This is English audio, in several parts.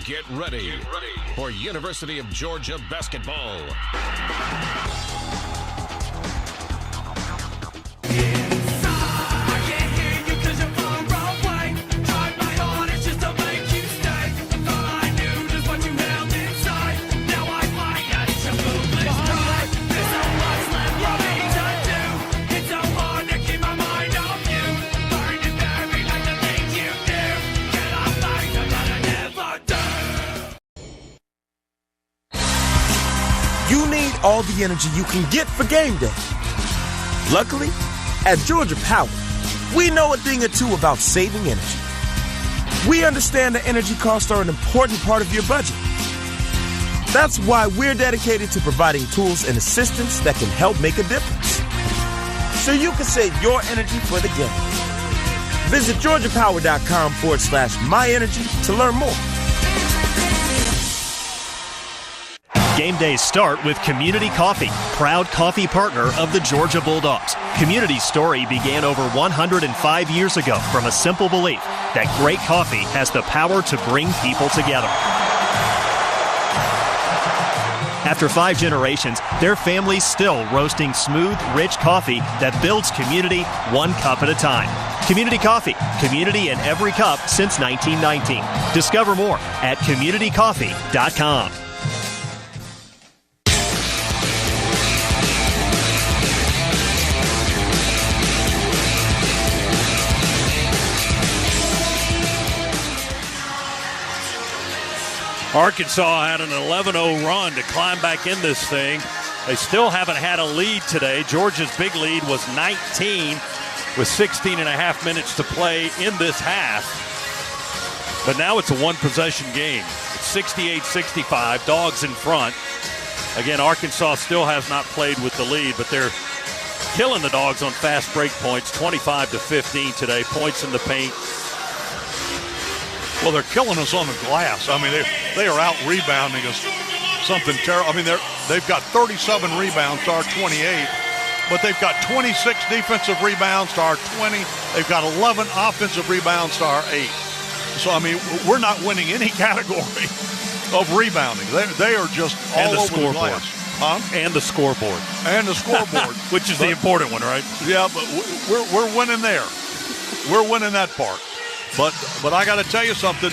Get ready for University of Georgia basketball. You need all the energy you can get for game day. Luckily, at Georgia Power, we know a thing or two about saving energy. We understand that energy costs are an important part of your budget. That's why we're dedicated to providing tools and assistance that can help make a difference, so you can save your energy for the game. Visit GeorgiaPower.com/myenergy to learn more. Game days start with Community Coffee, proud coffee partner of the Georgia Bulldogs. Community's story began over 105 years ago from a simple belief that great coffee has the power to bring people together. After 5 generations, their family's still roasting smooth, rich coffee that builds community one cup at a time. Community Coffee, community in every cup since 1919. Discover more at communitycoffee.com. Arkansas had an 11-0 run to climb back in this thing. They still haven't had a lead today. Georgia's big lead was 19 with 16 and a half minutes to play in this half. But now it's a one-possession game. It's 68-65, Dogs in front. Again, Arkansas still has not played with the lead, but they're killing the Dogs on fast break points, 25-15 today, points in the paint. Well, they're killing us on the glass. I mean, they are out rebounding us something terrible. I mean, they've got 37 rebounds to our 28, but they've got 26 defensive rebounds to our 20. They've got 11 offensive rebounds to our 8. So, I mean, we're not winning any category of rebounding. They are just all over the glass. Huh? And the scoreboard. And the scoreboard. Which is the important one, right? Yeah, but we're winning there. We're winning that part. But I got to tell you something.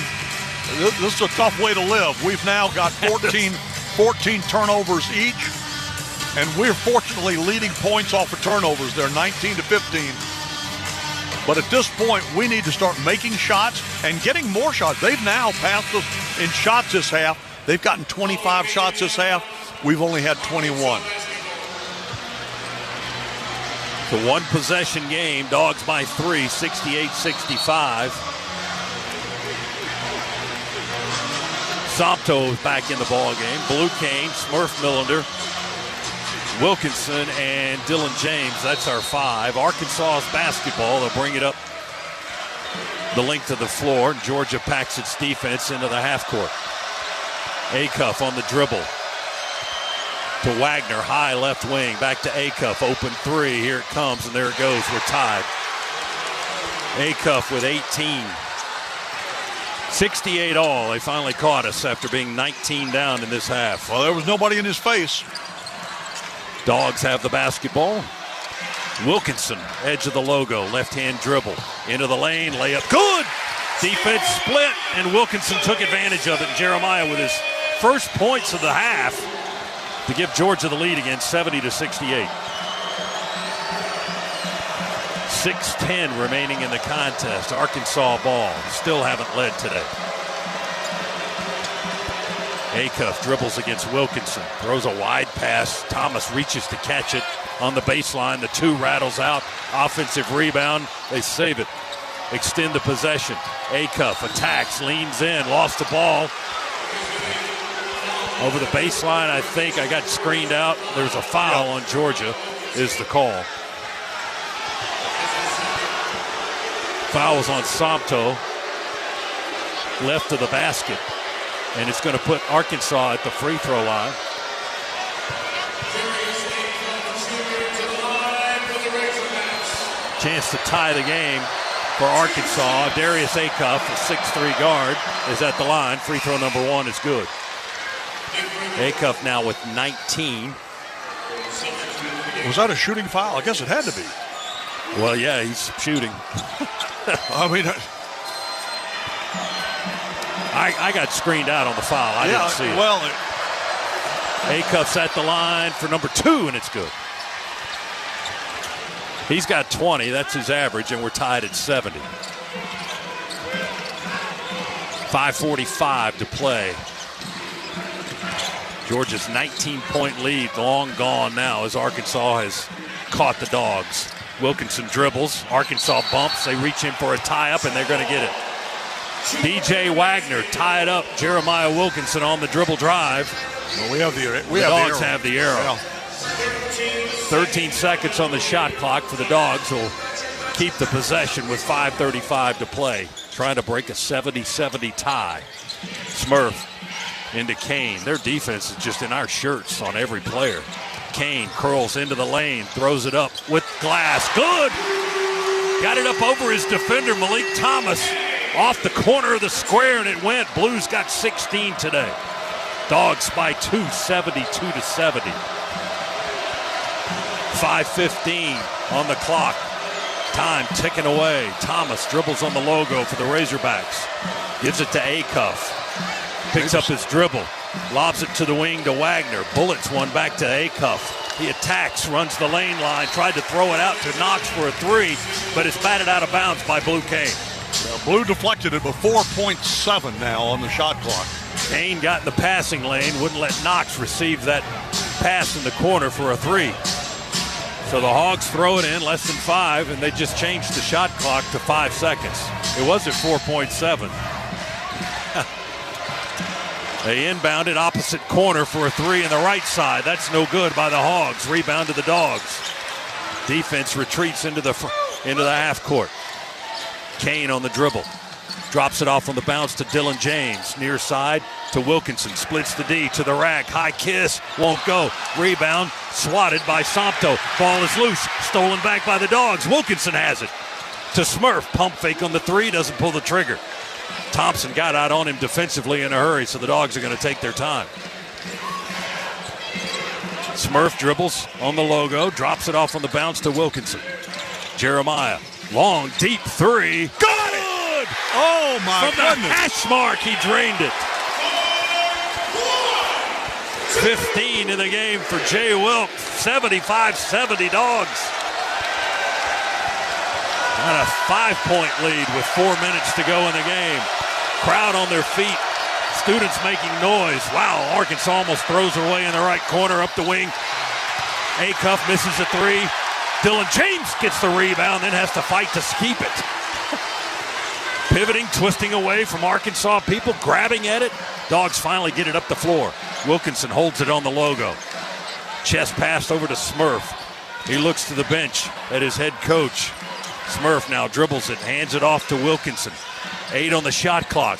This is a tough way to live. We've now got 14 turnovers each, and we're fortunately leading points off of turnovers. They're 19-15. But at this point, we need to start making shots and getting more shots. They've now passed us in shots this half. They've gotten 25 shots this half. We've only had 21. The one-possession game, Dogs by 3, 68-65. Somto is back in the ball game. Blue Kane, Smurf Millender, Wilkinson, and Dylan James. That's our 5. Arkansas's basketball. They'll bring it up the length of the floor. Georgia packs its defense into the half court. Acuff on the dribble to Wagner, high left wing, back to Acuff, open 3, here it comes, and there it goes, we're tied. Acuff with 18. 68 all, they finally caught us after being 19 down in this half. Well, there was nobody in his face. Dogs have the basketball. Wilkinson, edge of the logo, left-hand dribble, into the lane, layup, good! Defense split, and Wilkinson took advantage of it. Jeremiah with his first points of the half to give Georgia the lead again, 70-68. 6:10 remaining in the contest. Arkansas ball. Still haven't led today. Acuff dribbles against Wilkinson. Throws a wide pass. Thomas reaches to catch it on the baseline. The 2 rattles out. Offensive rebound. They save it. Extend the possession. Acuff attacks, leans in, lost the ball. Over the baseline, I think. I got screened out. There's a foul on Georgia, is the call. Foul's on Somto. Left of the basket. And it's going to put Arkansas at the free throw line. Chance to tie the game. for Arkansas. Darius Acuff, a 6'3" guard, is at the line. Free throw number 1 is good. Acuff now with 19. Was that a shooting foul? I guess it had to be. Well, yeah, he's shooting. I mean, I got screened out on the foul. I didn't see it. Well, Acuff's at the line for number 2, and it's good. He's got 20. That's his average, and we're tied at 70. 5:45 to play. Georgia's 19-point lead long gone now as Arkansas has caught the Dogs. Wilkinson dribbles. Arkansas bumps. They reach in for a tie-up, and they're going to get it. DJ Wagner tied up Jeremiah Wilkinson on the dribble drive. well, we have the Dogs have the arrow. Yeah. 13 seconds on the shot clock for the Dogs, who'll keep the possession with 5:35 to play. Trying to break a 70-70 tie. Smurf into Kane. Their defense is just in our shirts on every player. Kane curls into the lane, throws it up with Glass. Good! Got it up over his defender, Malik Thomas, off the corner of the square, and it went. Blues got 16 today. Dogs by 2, 72-70. 5:15 on the clock. Time ticking away. Thomas dribbles on the logo for the Razorbacks. Gives it to Acuff. Picks up his dribble. Lobs it to the wing to Wagner. Bullets one back to Acuff. He attacks, runs the lane line, tried to throw it out to Knox for a 3, but it's batted out of bounds by Blue Kane. Blue deflected it with 4.7 now on the shot clock. Kane got in the passing lane, wouldn't let Knox receive that pass in the corner for a 3. So the Hogs throw it in, less than 5, and they just changed the shot clock to 5 seconds. It was at 4.7. They inbounded opposite corner for a 3 in the right side. That's no good by the Hogs. Rebound to the Dogs. Defense retreats into the half court. Kane on the dribble. Drops it off on the bounce to Dylan James. Near side to Wilkinson. Splits the D to the rack. High kiss. Won't go. Rebound. Swatted by Sompto. Ball is loose. Stolen back by the Dogs. Wilkinson has it. To Smurf. Pump fake on the 3. Doesn't pull the trigger. Thompson got out on him defensively in a hurry, so the Dogs are going to take their time. Smurf dribbles on the logo. Drops it off on the bounce to Wilkinson. Jeremiah. Long, deep 3. Got it! Oh, my From goodness. the hash mark, he drained it. 15 in the game for Jay Wilk. 75-70 Dogs. Got a 5-point lead with 4 minutes to go in the game. Crowd on their feet. Students making noise. Wow, Arkansas almost throws her away in the right corner, up the wing. Acuff misses a 3. Dylan James gets the rebound, then has to fight to keep it. Pivoting, twisting away from Arkansas people, grabbing at it. Dogs finally get it up the floor. Wilkinson holds it on the logo. Chest passed over to Smurf. He looks to the bench at his head coach. Smurf now dribbles it, hands it off to Wilkinson. 8 on the shot clock.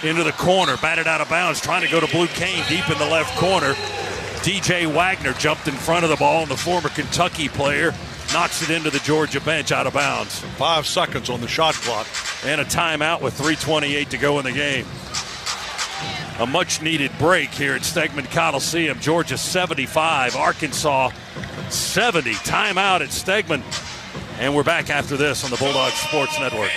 Into the corner, batted out of bounds, trying to go to Blue Kane deep in the left corner. DJ Wagner jumped in front of the ball, and the former Kentucky player knocks it into the Georgia bench out of bounds. 5 seconds on the shot clock. And a timeout with 3:28 to go in the game. A much-needed break here at Stegman Coliseum. Georgia 75, Arkansas 70. Timeout at Stegman. And we're back after this on the Bulldogs Sports Network.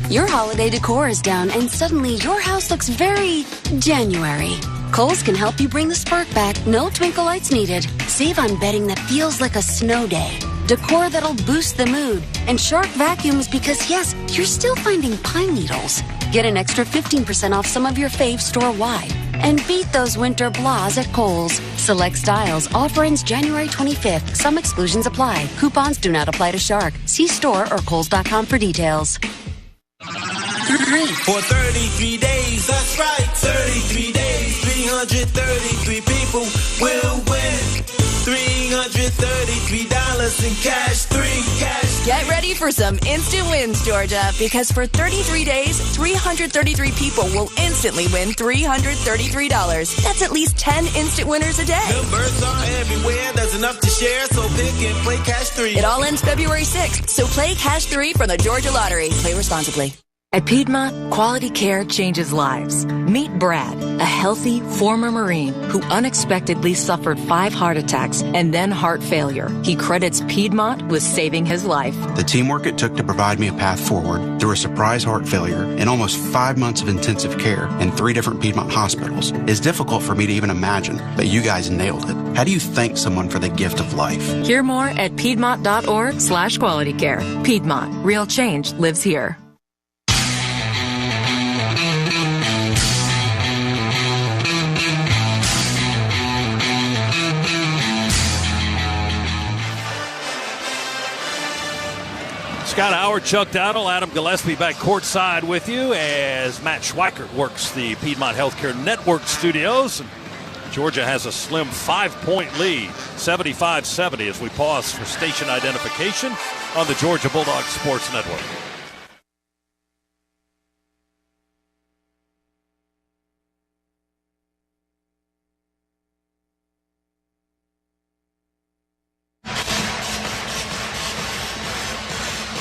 Your holiday decor is down and suddenly your house looks very January. Kohl's can help you bring the spark back. No twinkle lights needed. Save on bedding that feels like a snow day. Decor that'll boost the mood. And Shark vacuums because, yes, you're still finding pine needles. Get an extra 15% off some of your faves store-wide. And beat those winter blahs at Kohl's. Select styles. Offer ends January 25th. Some exclusions apply. Coupons do not apply to Shark. See store or Kohls.com for details. For 33 days, that's right, 33 days, 333 people will win. $333 in cash, 3 cash. Get ready for some instant wins, Georgia, because for 33 days, 333 people will instantly win $333. That's at least 10 instant winners a day. Numbers are everywhere. There's enough to share, so pick and play Cash 3. It all ends February 6th, so play Cash 3 from the Georgia Lottery. Play responsibly. At Piedmont, quality care changes lives. Meet Brad, a healthy former Marine who unexpectedly suffered 5 heart attacks and then heart failure. He credits Piedmont with saving his life. The teamwork it took to provide me a path forward through a surprise heart failure and almost 5 months of intensive care in 3 different Piedmont hospitals is difficult for me to even imagine, but you guys nailed it. How do you thank someone for the gift of life? Hear more at Piedmont.org/qualitycare. Piedmont, real change lives here. Scott Howard, Chuck Dowdle, Adam Gillespie back courtside with you as Matt Schweikert works the Piedmont Healthcare Network studios. Georgia has a slim 5-point lead, 75-70, as we pause for station identification on the Georgia Bulldogs Sports Network.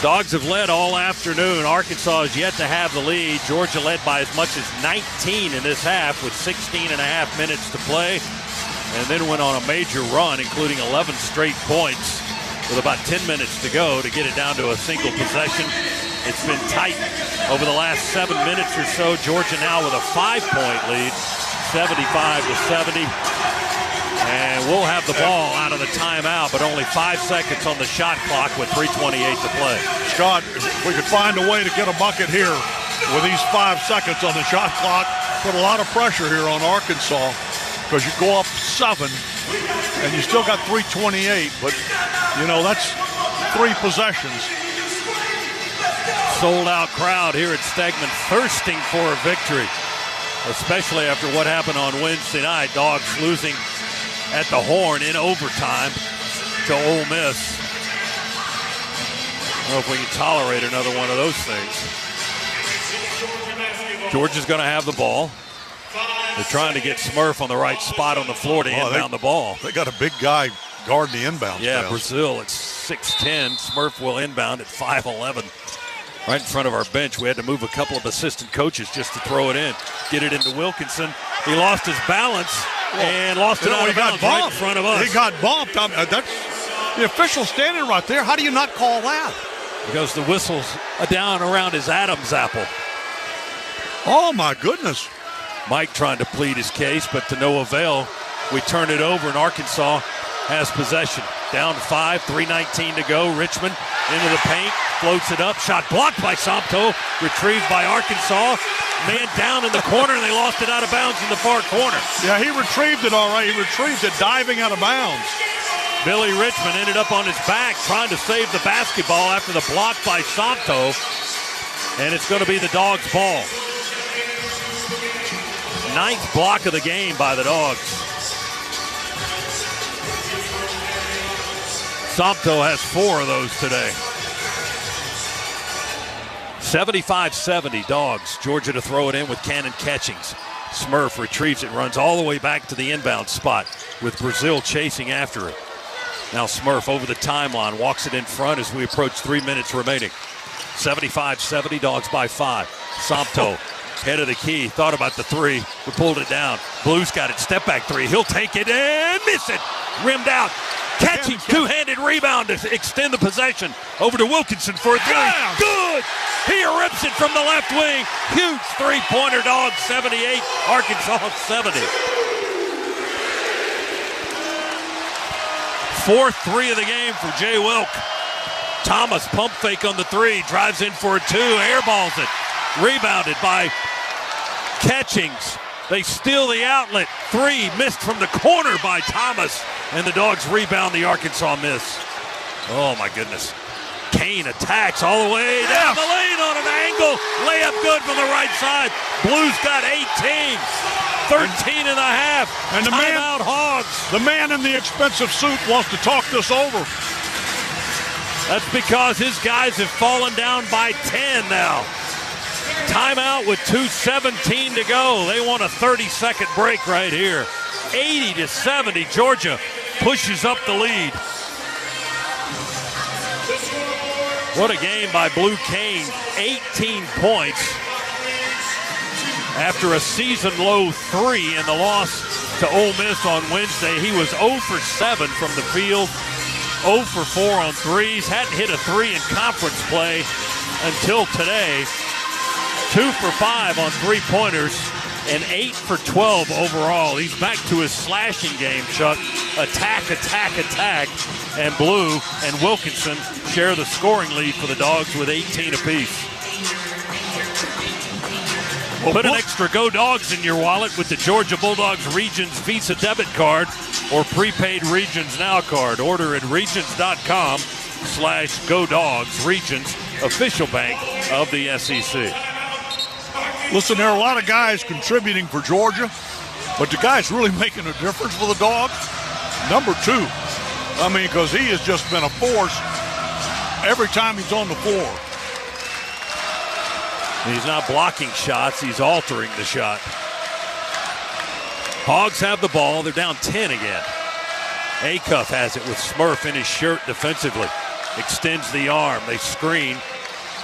Dogs have led all afternoon. Arkansas is yet to have the lead. Georgia led by as much as 19 in this half with 16 and a half minutes to play, and then went on a major run, including 11 straight points with about 10 minutes to go to get it down to a single possession. It's been tight over the last 7 minutes or so. Georgia now with a 5-point lead, 75-70. And we'll have the ball out of the timeout, but only 5 seconds on the shot clock with 3:28 to play. Scott, if we could find a way to get a bucket here with these 5 seconds on the shot clock, put a lot of pressure here on Arkansas, because you go up 7 and you still got 3:28, but, you know, that's 3 possessions. Sold-out crowd here at Stegman thirsting for a victory, especially after what happened on Wednesday night. Dogs losing at the Horn in overtime to Ole Miss. I don't know if we can tolerate another one of those things. Georgia's going to have the ball. They're trying to get Smurf on the right spot on the floor to inbound the ball. They got a big guy guarding the inbound. Yeah, Brazil at 6'10". Smurf will inbound at 5'11". Right in front of our bench. We had to move a couple of assistant coaches just to throw it in. Get it into Wilkinson. He lost his balance and lost it out of bounds right in front of us. He got bumped. That's the official standing right there. How do you not call that? Because the whistle's down around his Adam's apple. Oh, my goodness. Mike trying to plead his case, but to no avail. We turn it over, and Arkansas has possession. Down 5, 3:19 to go. Richmond into the paint, floats it up. Shot blocked by Sompto, retrieved by Arkansas. Man down in the corner, and they lost it out of bounds in the far corner. Yeah, he retrieved it all right. He retrieved it diving out of bounds. Billy Richmond ended up on his back trying to save the basketball after the block by Sompto. And it's going to be the Dogs' ball. 9th block of the game by the Dogs. Sompto has 4 of those today. 75-70 Dogs. Georgia to throw it in with Cannon Catchings. Smurf retrieves it, runs all the way back to the inbound spot with Brazil chasing after it. Now Smurf over the timeline, walks it in front as we approach 3 minutes remaining. 75-70, Dogs by 5. Sompto, head of the key, thought about the 3, but pulled it down. Blues got it, step back 3. He'll take it and miss it. Rimmed out. Catching, two-handed rebound to extend the possession. Over to Wilkinson for a 3. Good! He rips it from the left wing. Huge three-pointer, Dogs 78, Arkansas 70. 4th 3 of the game for Jay Wilk. Thomas pump fake on the 3, drives in for a 2, airballs it. Rebounded by Catchings. They steal the outlet. 3 missed from the corner by Thomas. And the Dogs rebound the Arkansas miss. Oh, my goodness. Kane attacks all the way down the lane on an angle. Layup good from the right side. Blues got 18. 13 and a half. And the Timeout Hogs. The man in the expensive suit wants to talk this over. That's because his guys have fallen down by 10 now. Timeout with 2:17 to go. They want a 30-second break right here. 80-70, Georgia pushes up the lead. What a game by Blue Cane. 18 points after a season-low 3 in the loss to Ole Miss on Wednesday. He was 0 for 7 from the field, 0 for 4 on threes. Hadn't hit a 3 in conference play until today. 2 for 5 on three-pointers and 8 for 12 overall. He's back to his slashing game, Chuck. Attack, attack, attack. And Blue and Wilkinson share the scoring lead for the Dogs with 18 apiece. Put an extra Go Dogs in your wallet with the Georgia Bulldogs Regions Visa debit card or prepaid Regions Now card. Order at regions.com/Go Dogs. Regions, official bank of the SEC. Listen, there are a lot of guys contributing for Georgia, but the guy's really making a difference for the Dogs. Number 2. I mean, because he has just been a force every time he's on the floor. He's not blocking shots, he's altering the shot. Hogs have the ball, they're down 10 again. Acuff has it with Smurf in his shirt defensively. Extends the arm, they screen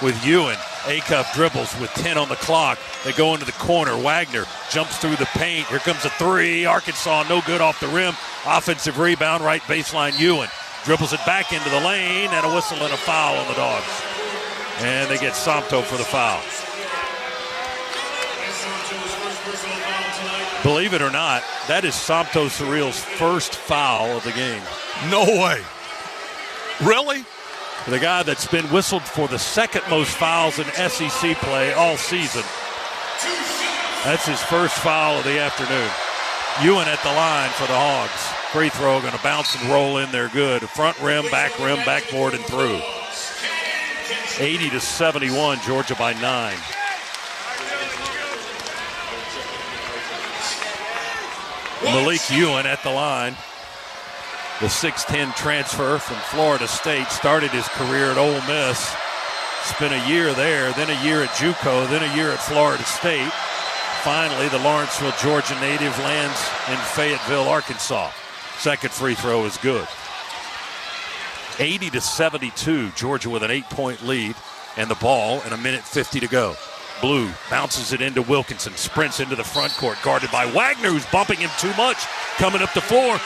with Ewan. Acuff dribbles with 10 on the clock. They go into the corner. Wagner jumps through the paint. Here comes a 3. Arkansas no good off the rim. Offensive rebound, right baseline. Ewan dribbles it back into the lane, and a whistle and a foul on the Dogs. And they get Somto for the foul. Believe it or not, that is Somto Surreal's first foul of the game. No way. Really? The guy that's been whistled for the second most fouls in SEC play all season. That's his first foul of the afternoon. Ewan at the line for the Hogs. Free throw, going to bounce and roll in there good. Front rim, backboard, and through. 80-71, Georgia by 9. Malik Ewan at the line. The 6'10 transfer from Florida State, started his career at Ole Miss. Spent a year there, then a year at JUCO, then a year at Florida State. Finally, the Lawrenceville, Georgia native lands in Fayetteville, Arkansas. Second free throw is good. 80-72, Georgia with an 8-point lead and the ball and 1:50 to go. Blue bounces it into Wilkinson, sprints into the front court, guarded by Wagner, who's bumping him too much, coming up the floor.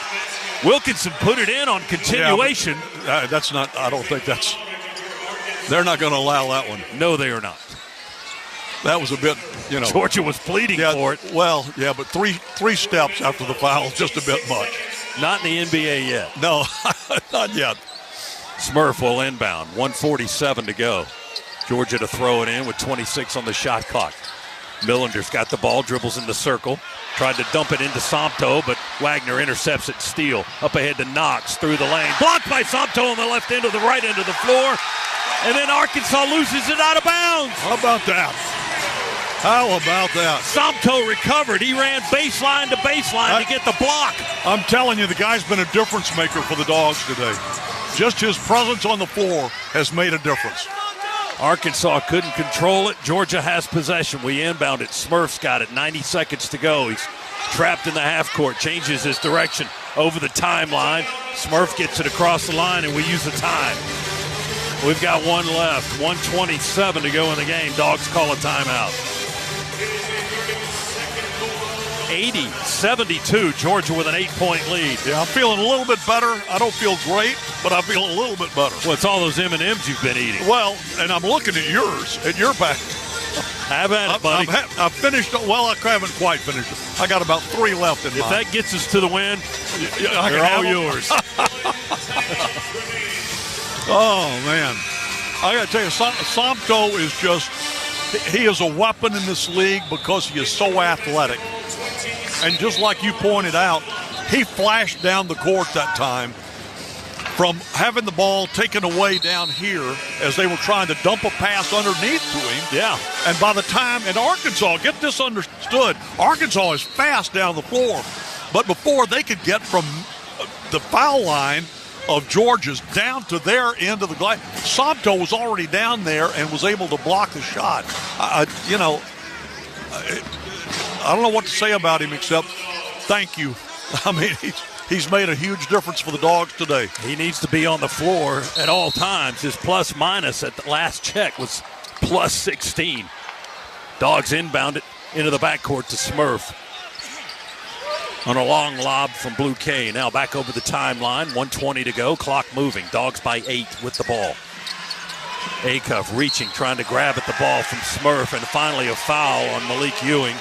Wilkinson put it in on continuation. Yeah, that's not, I don't think that's, they're not going to allow that one. No, they are not. That was a bit, Georgia was pleading for it. Well, yeah, but three steps after the foul is just a bit much. Not in the NBA yet. No, not yet. Smurf will inbound, 1:47 to go. Georgia to throw it in with 26 on the shot clock. Millender's got the ball, dribbles in the circle. Tried to dump it into Somto, but Wagner intercepts it. Steele up ahead to Knox through the lane. Blocked by Somto on the left end of the right end of the floor. And then Arkansas loses it out of bounds. How about that? How about that? Somto recovered. He ran baseline to baseline to get the block. I'm telling you, the guy's been a difference maker for the Dogs today. Just his presence on the floor has made a difference. Arkansas couldn't control it. Georgia has possession. We inbound it. Smurf's got it. 90 seconds to go. He's trapped in the half court. Changes his direction over the timeline. Smurf gets it across the line, and we use the time. We've got one left. 1:27 to go in the game. Dogs call a timeout. 80-72, Georgia with an 8-point lead. Yeah, I'm feeling a little bit better. I don't feel great, but I feel a little bit better. Well, it's all those M&Ms you've been eating. Well, and I'm looking at yours, at your back. Have at it, buddy. I've finished, well, I haven't quite finished it. I got about 3 left in mine. If that gets us to the win, they're all yours. Oh, man. I got to tell you, Somto is just, he is a weapon in this league because he is so athletic. And just like you pointed out, he flashed down the court that time from having the ball taken away down here as they were trying to dump a pass underneath to him. Yeah. And by the time, and Arkansas, get this understood, Arkansas is fast down the floor. But before they could get from the foul line of Georgia's down to their end of the glass. Sobto was already down there and was able to block the shot. I don't know what to say about him except thank you. I mean, he's made a huge difference for the Dogs today. He needs to be on the floor at all times. His plus-minus at the last check was plus 16. Dogs inbound it into the backcourt to Smurf. On a long lob from Blue K. Now back over the timeline. 1:20 to go. Clock moving. Dogs by 8 with the ball. Acuff reaching, trying to grab at the ball from Smurf, and finally a foul on Malik Ewing.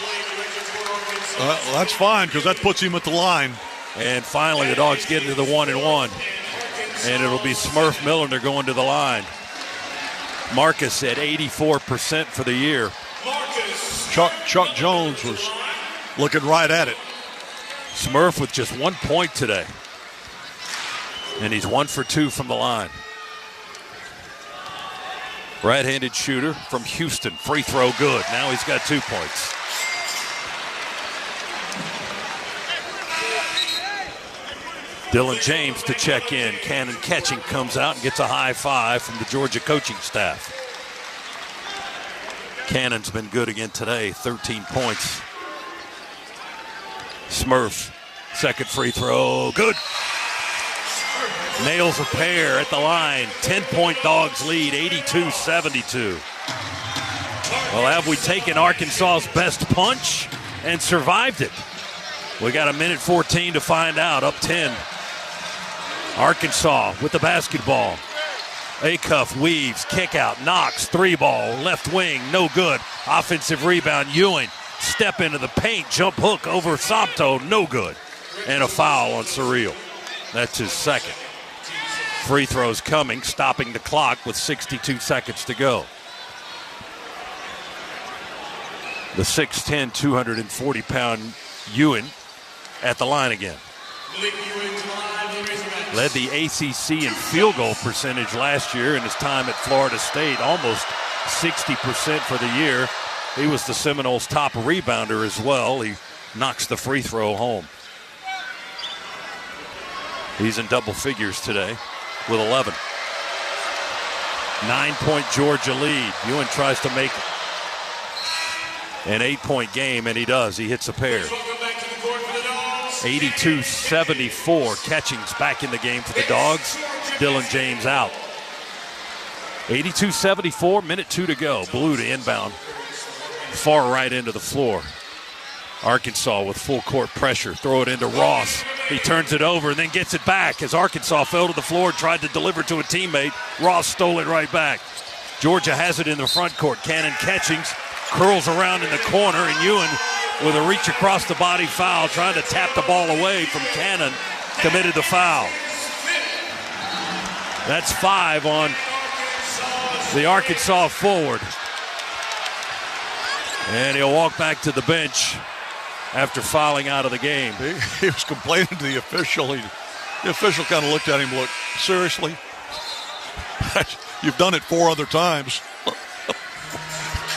That's fine because that puts him at the line. And finally the Dogs get into the 1-and-1. And it'll be Smurf Milliner going to the line. Marcus at 84% for the year. Chuck Jones was looking right at it. Smurf with just 1 point today. And he's 1 for 2 from the line. Right-handed shooter from Houston. Free throw good. Now he's got 2 points. Dylan James to check in. Cannon catching, comes out and gets a high five from the Georgia coaching staff. Cannon's been good again today. 13 points. Smurf, second free throw, good. Nails a pair at the line. 10-point Dogs lead, 82-72. Well, have we taken Arkansas's best punch and survived it? We got a minute 14 to find out, up 10. Arkansas with the basketball. Acuff weaves, kick out, knocks, 3-ball, left wing, no good. Offensive rebound, Ewing. Step into the paint, jump hook over Sobto, no good. And a foul on Surreal. That's his second. Free throws coming, stopping the clock with 62 seconds to go. The 6'10", 240-pound Ewing at the line again. Led the ACC in field goal percentage last year in his time at Florida State, almost 60% for the year. He was the Seminoles' top rebounder as well. He knocks the free throw home. He's in double figures today with 11. 9-point Georgia lead. Ewing tries to make an 8-point game, and he does. He hits a pair. 82-74. Catching's back in the game for the Dogs. Dylan James out. 82-74, minute 2 to go. Blue to inbound. Far right into the floor. Arkansas with full court pressure. Throw it into Ross. He turns it over and then gets it back as Arkansas fell to the floor and tried to deliver to a teammate. Ross stole it right back. Georgia has it in the front court. Cannon catchings, curls around in the corner, and Ewing with a reach across the body foul, trying to tap the ball away from Cannon, committed the foul. That's 5 on the Arkansas forward. And he'll walk back to the bench after fouling out of the game. He was complaining to the official. The official kind of looked at him, look, seriously? You've done it 4 other times.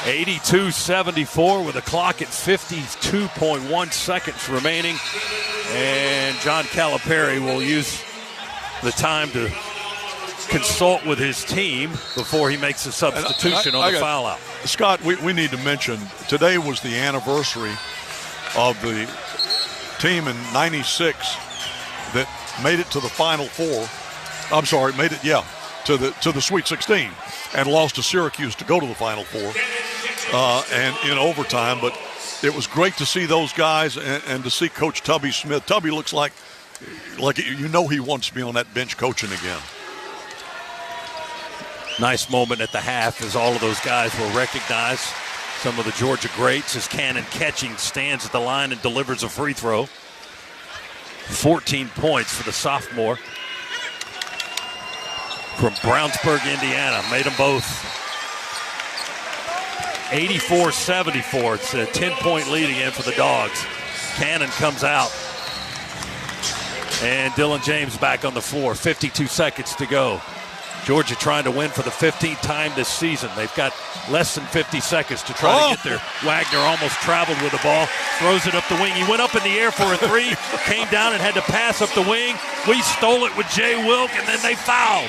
82-74 with a clock at 52.1 seconds remaining. And John Calipari will use the time to consult with his team before he makes a substitution on the foul out. Scott, we need to mention, today was the anniversary of the team in 96 that made it to the Final Four. I'm sorry, made it, to the Sweet 16 and lost to Syracuse to go to the Final Four and in overtime. But it was great to see those guys and to see Coach Tubby Smith. Tubby looks like he wants to be on that bench coaching again. Nice moment at the half as all of those guys will recognize some of the Georgia greats as Cannon catching stands at the line and delivers a free throw. 14 points for the sophomore from Brownsburg, Indiana. Made them both. 84-74. It's a 10-point lead again for the Dogs. Cannon comes out. And Dylan James back on the floor. 52 seconds to go. Georgia trying to win for the 15th time this season. They've got less than 50 seconds to try to get there. Wagner almost traveled with the ball, throws it up the wing. He went up in the air for a three, came down and had to pass up the wing. We stole it with Jay Wilk, and then they fouled.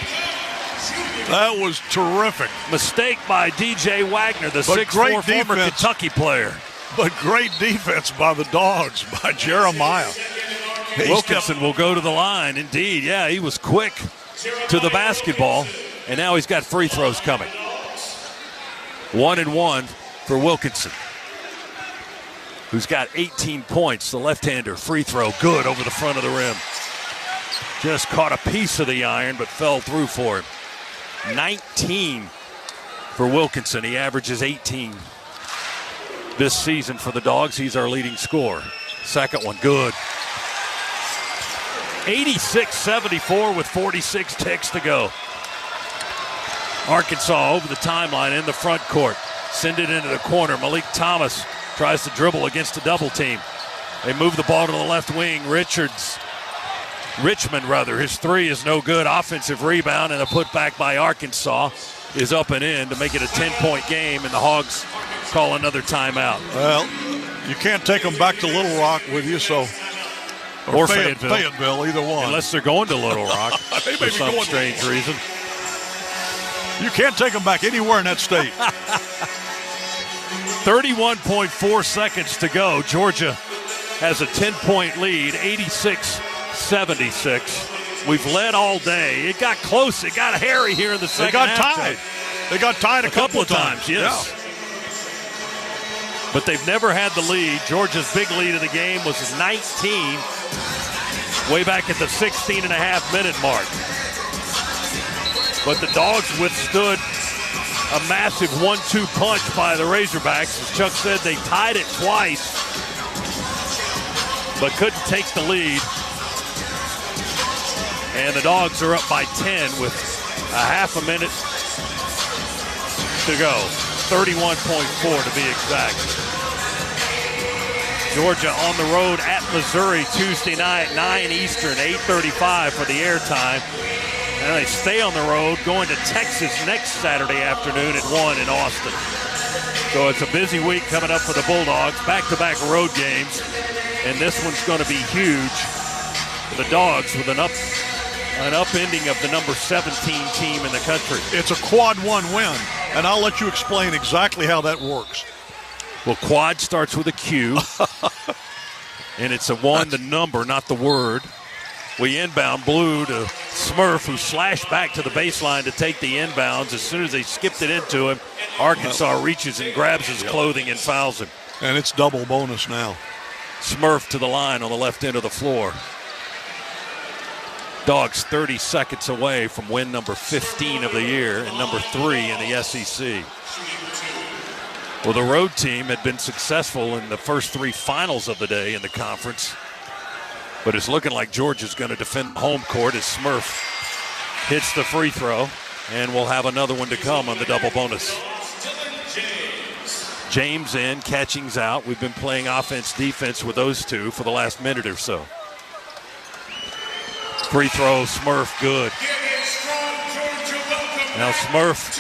That was terrific. Mistake by DJ Wagner, the 6'4" former Kentucky player. But great defense by the Dogs, by Jeremiah. Wilkinson will go to the line, indeed. Yeah, he was quick to the basketball, and now he's got free throws coming. 1-1 for Wilkinson, who's got 18 points. The left-hander, free throw, good over the front of the rim. Just caught a piece of the iron, but fell through for him. 19 for Wilkinson. He averages 18 this season for the Dogs. He's our leading scorer. Second one, good. 86-74 with 46 ticks to go. Arkansas over the timeline in the front court. Send it into the corner. Malik Thomas tries to dribble against a double team. They move the ball to the left wing. Richmond, his three is no good. Offensive rebound and a putback by Arkansas is up and in to make it a 10-point game, and the Hogs call another timeout. Well, you can't take them back to Little Rock with you, so... Or Fayetteville. Fayetteville, either one. Unless they're going to Little Rock for some strange reason. You can't take them back anywhere in that state. 31.4 seconds to go. Georgia has a 10-point lead, 86-76. We've led all day. It got close. It got hairy here in the second half. They got tied a couple of times. Yes. Yeah. But they've never had the lead. Georgia's big lead of the game was 19, way back at the 16.5-minute mark. But the Dogs withstood a massive 1-2 punch by the Razorbacks. As Chuck said, they tied it twice, but couldn't take the lead. And the Dogs are up by 10 with a half a minute to go. 31.4 to be exact. Georgia on the road at Missouri Tuesday night, 9 Eastern, 8:35 for the airtime. And they stay on the road going to Texas next Saturday afternoon at 1 in Austin. So it's a busy week coming up for the Bulldogs. Back-to-back road games. And this one's going to be huge for the Dogs with an upending of the number 17 team in the country. It's a quad one win, and I'll let you explain exactly how that works. Well, quad starts with a Q, and it's a 1, the number, not the word. We inbound Blue to Smurf, who slashed back to the baseline to take the inbounds. As soon as they skipped it into him, Arkansas reaches and grabs his clothing and fouls him. And it's double bonus now. Smurf to the line on the left end of the floor. Dogs 30 seconds away from win number 15 of the year and number 3 in the SEC. Well, the road team had been successful in the first 3 finals of the day in the conference, but it's looking like Georgia's going to defend home court as Smurf hits the free throw, and we'll have another one to come on the double bonus. James in, Catchings out. We've been playing offense-defense with those two for the last minute or so. Free throw, Smurf, good. Now Smurf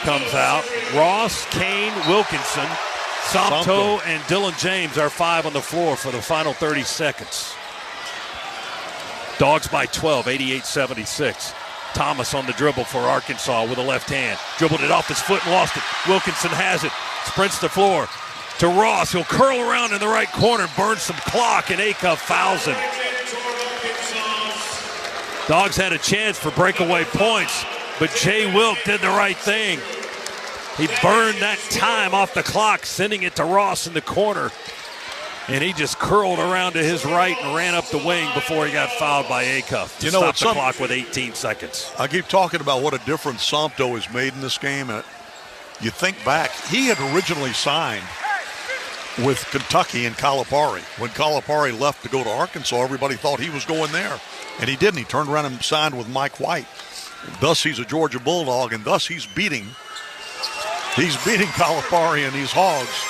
comes out. Ross, Kane, Wilkinson, Somto, and Dylan James are 5 on the floor for the final 30 seconds. Dogs by 12, 88-76. Thomas on the dribble for Arkansas with a left hand. Dribbled it off his foot and lost it. Wilkinson has it. Sprints the floor to Ross. He'll curl around in the right corner and burn some clock, and Acuff fouls him. Dogs had a chance for breakaway points, but Jay Wilk did the right thing. He burned that time off the clock, sending it to Ross in the corner. And he just curled around to his right and ran up the wing before he got fouled by Acuff to stop the clock with 18 seconds. I keep talking about what a difference Somto has made in this game. You think back, he had originally signed with Kentucky and Calipari. When Calipari left to go to Arkansas, everybody thought he was going there. And he didn't. He turned around and signed with Mike White. Thus, he's a Georgia Bulldog, and thus he's beating Calipari and these Hogs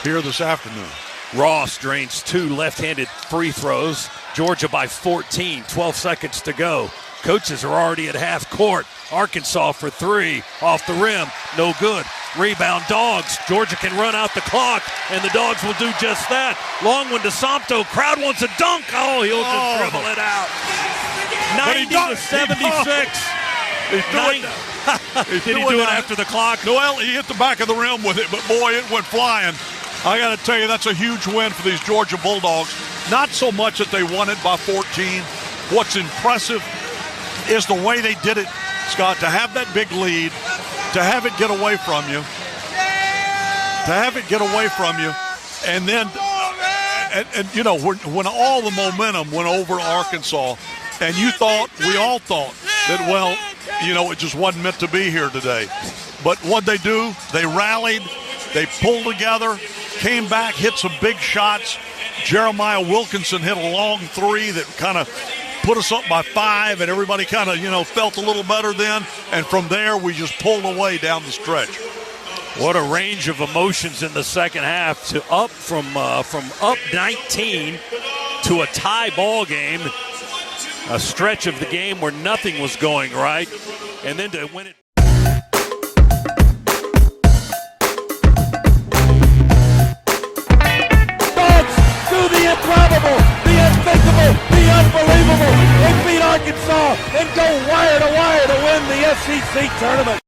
here this afternoon. Ross drains 2 left-handed free throws. Georgia by 14, 12 seconds to go. Coaches are already at half court. Arkansas for three, off the rim, no good. Rebound, Dogs. Georgia can run out the clock, and the Dogs will do just that. Long one to Somto. Crowd wants a dunk. Oh, he'll just dribble it out. 90-76. Did he do it after the clock? Well, he hit the back of the rim with it, but boy, it went flying. I got to tell you, that's a huge win for these Georgia Bulldogs. Not so much that they won it by 14. What's impressive is the way they did it, Scott, to have that big lead, to have it get away from you, and then, and you know, when all the momentum went over Arkansas, and we all thought that, well, you know, it just wasn't meant to be here today. But what'd they do? They rallied, they pulled together, came back, hit some big shots. Jeremiah Wilkinson hit a long three that kind of put us up by 5, and everybody kind of, you know, felt a little better then. And from there, we just pulled away down the stretch. What a range of emotions in the second half, to up from up 19 to a tie ball game, a stretch of the game where nothing was going right, and then to win it. Dogs do the improbable, the unthinkable, the unbelievable. They beat Arkansas and go wire to win the SEC tournament.